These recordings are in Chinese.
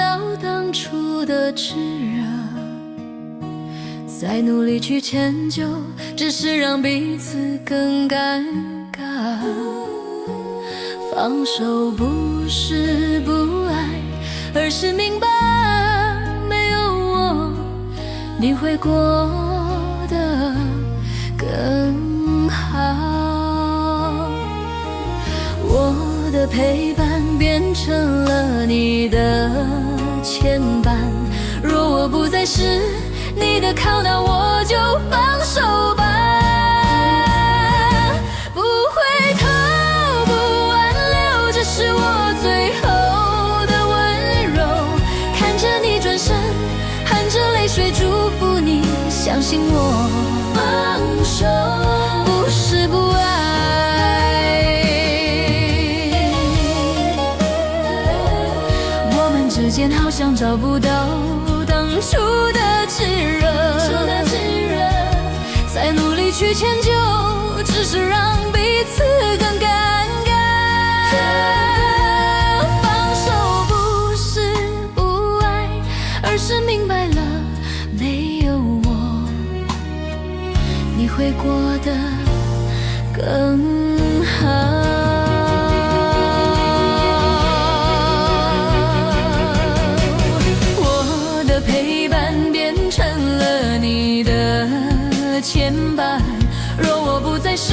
到当初的炽热，再努力去迁就，只是让彼此更尴尬。放手不是不爱，而是明白没有我，你会过得更好。我的陪伴变成了你的牵绊，若我不再是你的靠，那我就放手吧。不回头，不挽留，这是我最后的温柔。看着你转身，含着泪水祝福你，相信我。放手不是不爱，我们之间好像找不到当初的炽热，再努力去迁就，只是让彼此更尴尬。放手不是不爱，而是明白了没有我，你会过得更好。牵绊，若我不再是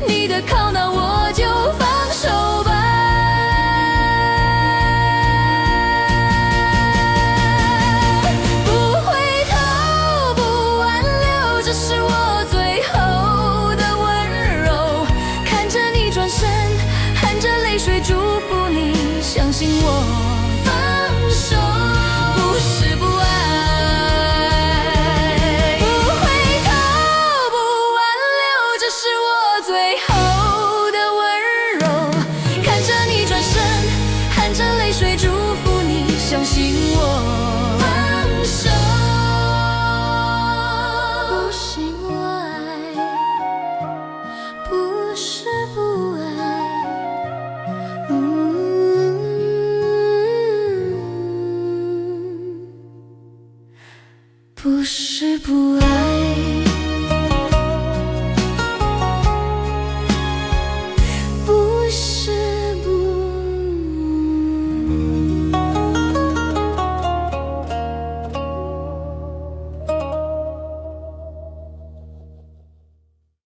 你的靠，那我就放手吧。不回头，不挽留，这是我最后的温柔。看着你转身，含着泪水祝福你，相信我。放手不是不爱，最后的温柔，看着你转身，含着泪水祝福你，相信我。放手不是不爱，不是不爱，不是不爱。